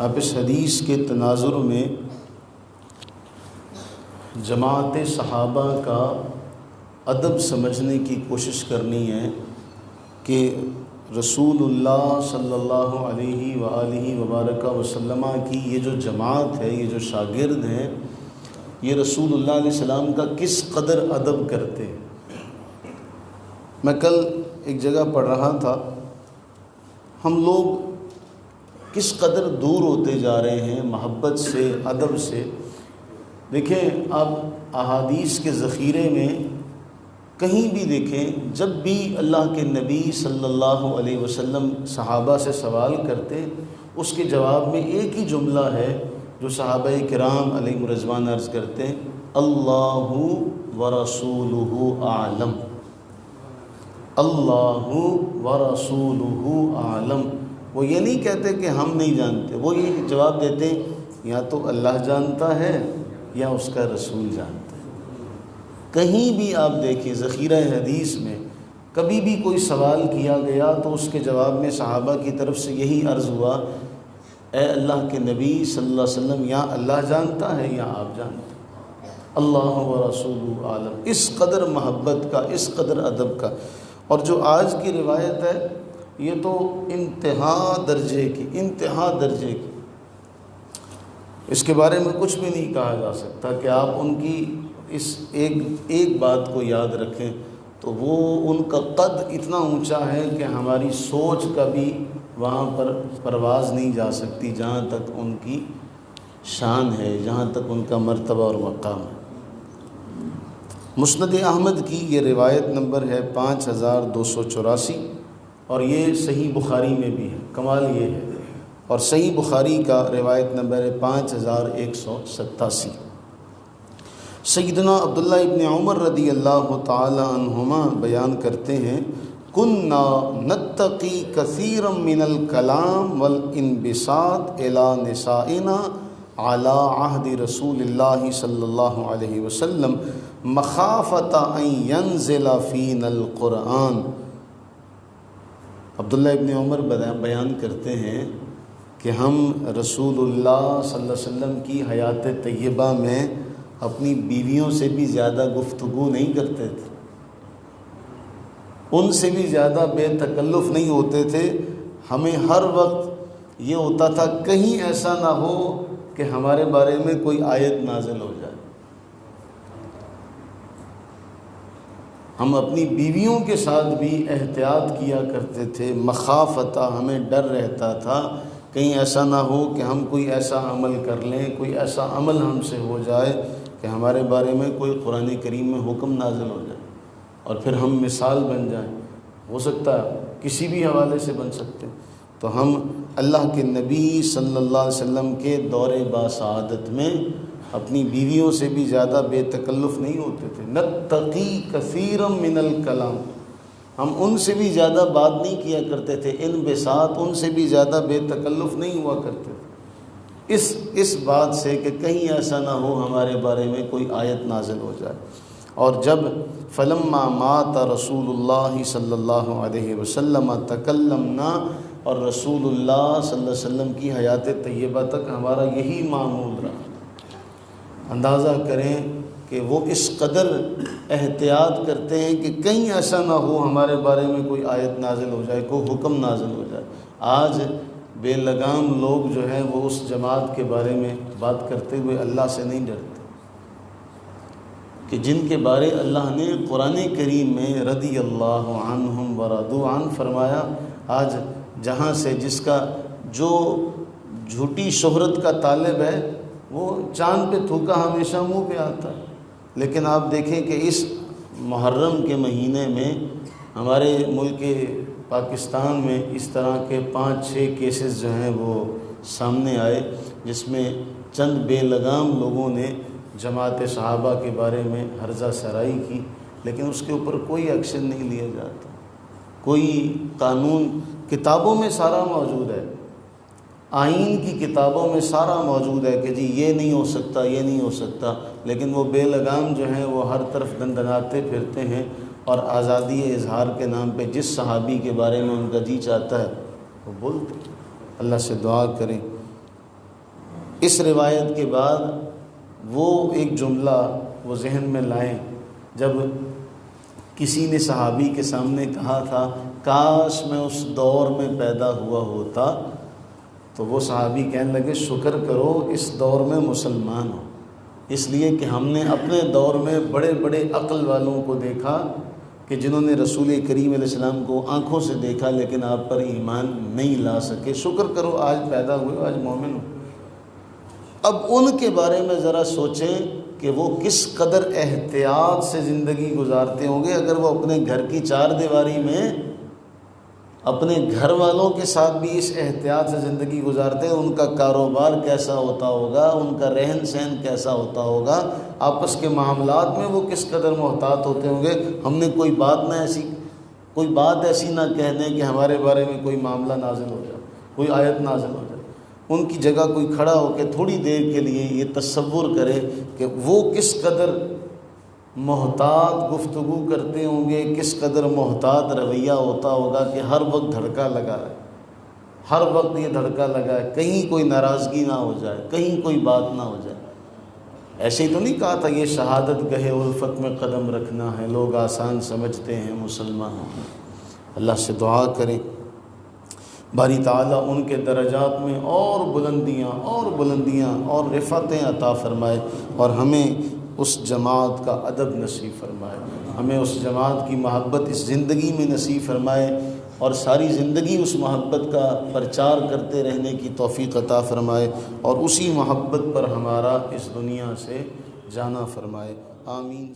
آپ اس حدیث کے تناظر میں جماعت صحابہ کا ادب سمجھنے کی کوشش کرنی ہے کہ رسول اللہ صلی اللہ علیہ وآلہ وبارک وسلم کی یہ جو جماعت ہے، یہ جو شاگرد ہیں، یہ رسول اللہ علیہ السلام کا کس قدر ادب کرتے ہیں۔ میں کل ایک جگہ پڑھ رہا تھا، ہم لوگ کس قدر دور ہوتے جا رہے ہیں محبت سے، ادب سے۔ دیکھیں آپ احادیث کے ذخیرے میں کہیں بھی دیکھیں، جب بھی اللہ کے نبی صلی اللہ علیہ وسلم صحابہ سے سوال کرتے، اس کے جواب میں ایک ہی جملہ ہے جو صحابہ کرام علیہ رضوان عرض کرتے ہیں، اللہ ورسولہ اعلم، اللہ ورسولہ اعلم۔ وہ یہ نہیں کہتے کہ ہم نہیں جانتے، وہ یہ جواب دیتے ہیں یا تو اللہ جانتا ہے یا اس کا رسول جانتا ہے۔ کہیں بھی آپ دیکھیں ذخیرہ حدیث میں کبھی بھی کوئی سوال کیا گیا تو اس کے جواب میں صحابہ کی طرف سے یہی عرض ہوا، اے اللہ کے نبی صلی اللہ علیہ وسلم، یا اللہ جانتا ہے یا آپ جانتے ہیں، اللہ و رسول عالم۔ اس قدر محبت کا، اس قدر ادب کا۔ اور جو آج کی روایت ہے یہ تو انتہا درجے کی، اس کے بارے میں کچھ بھی نہیں کہا جا سکتا کہ آپ ان کی اس ایک بات کو یاد رکھیں تو وہ ان کا قد اتنا اونچا ہے کہ ہماری سوچ کا بھی وہاں پر پرواز نہیں جا سکتی جہاں تک ان کی شان ہے، جہاں تک ان کا مرتبہ اور مقام ہے۔ مسند احمد کی یہ روایت نمبر ہے 5284 اور یہ صحیح بخاری میں بھی ہے۔ کمال یہ ہے، اور صحیح بخاری کا روایت نمبر ہے 5187۔ سیدنا عبداللہ ابن عمر رضی اللہ تعالی عنہما بیان کرتے ہیں، کننا نتقی کثیرا من الکلام والانبساط الی نسائنا علی عہد رسول اللہ صلی اللہ علیہ وسلم مخافۃ ان ینزل فینا القرآن۔ عبداللہ ابن عمر بیان کرتے ہیں کہ ہم رسول اللہ صلی اللہ علیہ وسلم کی حیات طیبہ میں اپنی بیویوں سے بھی زیادہ گفتگو نہیں کرتے تھے، ان سے بھی زیادہ بے تکلف نہیں ہوتے تھے۔ ہمیں ہر وقت یہ ہوتا تھا کہیں ایسا نہ ہو کہ ہمارے بارے میں کوئی آیت نازل ہو جائے۔ ہم اپنی بیویوں کے ساتھ بھی احتیاط کیا کرتے تھے، مخافتا، ہمیں ڈر رہتا تھا کہیں ایسا نہ ہو کہ ہم کوئی ایسا عمل کر لیں، کوئی ایسا عمل ہم سے ہو جائے کہ ہمارے بارے میں کوئی قرآن کریم میں حکم نازل ہو جائے اور پھر ہم مثال بن جائیں۔ ہو سکتا ہے کسی بھی حوالے سے بن سکتے ہیں۔ تو ہم اللہ کے نبی صلی اللہ علیہ وسلم کے دور باسعادت میں اپنی بیویوں سے بھی زیادہ بے تکلف نہیں ہوتے تھے۔ نتقی کثیرا من الکلام، ہم ان سے بھی زیادہ بات نہیں کیا کرتے تھے، انبساط، ان سے بھی زیادہ بے تکلف نہیں ہوا کرتے تھے، اس بات سے کہ کہیں ایسا نہ ہو ہمارے بارے میں کوئی آیت نازل ہو جائے۔ اور جب فلما مات رسول اللہ صلی اللہ علیہ وسلم تکلمنا، اور رسول اللہ صلی اللہ علیہ وسلم کی حیات طیبہ تک ہمارا یہی معمول رہا۔ اندازہ کریں کہ وہ اس قدر احتیاط کرتے ہیں کہ کہیں ایسا نہ ہو ہمارے بارے میں کوئی آیت نازل ہو جائے، کوئی حکم نازل ہو جائے۔ آج بے لگام لوگ جو ہیں وہ اس جماعت کے بارے میں بات کرتے ہوئے اللہ سے نہیں ڈرتے کہ جن کے بارے اللہ نے قرآن کریم میں رضی اللہ عنہم ورضوا عنہ فرمایا۔ آج جہاں سے جس کا جو جھوٹی شہرت کا طالب ہے وہ چاند پہ تھوکا ہمیشہ منہ پہ آتا ہے، لیکن آپ دیکھیں کہ اس محرم کے مہینے میں ہمارے ملک پاکستان میں اس طرح کے 5-6 کیسز جو ہیں وہ سامنے آئے جس میں چند بے لگام لوگوں نے جماعت صحابہ کے بارے میں ہرزہ سرائی کی، لیکن اس کے اوپر کوئی ایکشن نہیں لیا جاتا۔ کوئی قانون کتابوں میں سارا موجود ہے، آئین کی کتابوں میں سارا موجود ہے کہ جی یہ نہیں ہو سکتا، یہ نہیں ہو سکتا، لیکن وہ بے لگام جو ہیں وہ ہر طرف دندناتے پھرتے ہیں اور آزادی اظہار کے نام پہ جس صحابی کے بارے میں ان کا جی چاہتا ہے وہ بولتے۔ اللہ سے دعا کریں اس روایت کے بعد وہ ایک جملہ وہ ذہن میں لائیں جب کسی نے صحابی کے سامنے کہا تھا کاش میں اس دور میں پیدا ہوا ہوتا، تو وہ صحابی کہنے لگے شکر کرو اس دور میں مسلمان ہو، اس لیے کہ ہم نے اپنے دور میں بڑے بڑے عقل والوں کو دیکھا کہ جنہوں نے رسول کریم علیہ السلام کو آنکھوں سے دیکھا لیکن آپ پر ایمان نہیں لا سکے، شکر کرو آج پیدا ہوئے، آج مومن ہو۔ اب ان کے بارے میں ذرا سوچیں کہ وہ کس قدر احتیاط سے زندگی گزارتے ہوں گے اگر وہ اپنے گھر کی چار دیواری میں اپنے گھر والوں کے ساتھ بھی اس احتیاط سے زندگی گزارتے ہیں، ان کا کاروبار کیسا ہوتا ہوگا، ان کا رہن سہن کیسا ہوتا ہوگا، آپس کے معاملات میں وہ کس قدر محتاط ہوتے ہوں گے۔ ہم نے کوئی بات ایسی نہ کہہ دیں کہ ہمارے بارے میں کوئی معاملہ نازل ہو جائے، کوئی آیت نازل ہو جائے، ان کی جگہ کوئی کھڑا ہو کے تھوڑی دیر کے لیے یہ تصور کرے کہ وہ کس قدر محتاط گفتگو کرتے ہوں گے، کس قدر محتاط رویہ ہوتا ہوگا کہ ہر وقت دھڑکا لگا ہے، ہر وقت یہ دھڑکا لگا ہے، کہیں کوئی ناراضگی نہ ہو جائے، کہیں کوئی بات نہ ہو جائے۔ ایسے ہی تو نہیں کہا تھا یہ شہادت گہے الفت میں قدم رکھنا ہے، لوگ آسان سمجھتے ہیں مسلمان۔ اللہ سے دعا کریں باری تعالیٰ ان کے درجات میں اور بلندیاں اور رفعتیں عطا فرمائے، اور ہمیں اس جماعت کا ادب نصیب فرمائے، ہمیں اس جماعت کی محبت اس زندگی میں نصیب فرمائے، اور ساری زندگی اس محبت کا پرچار کرتے رہنے کی توفیق عطا فرمائے، اور اسی محبت پر ہمارا اس دنیا سے جانا فرمائے۔ آمین۔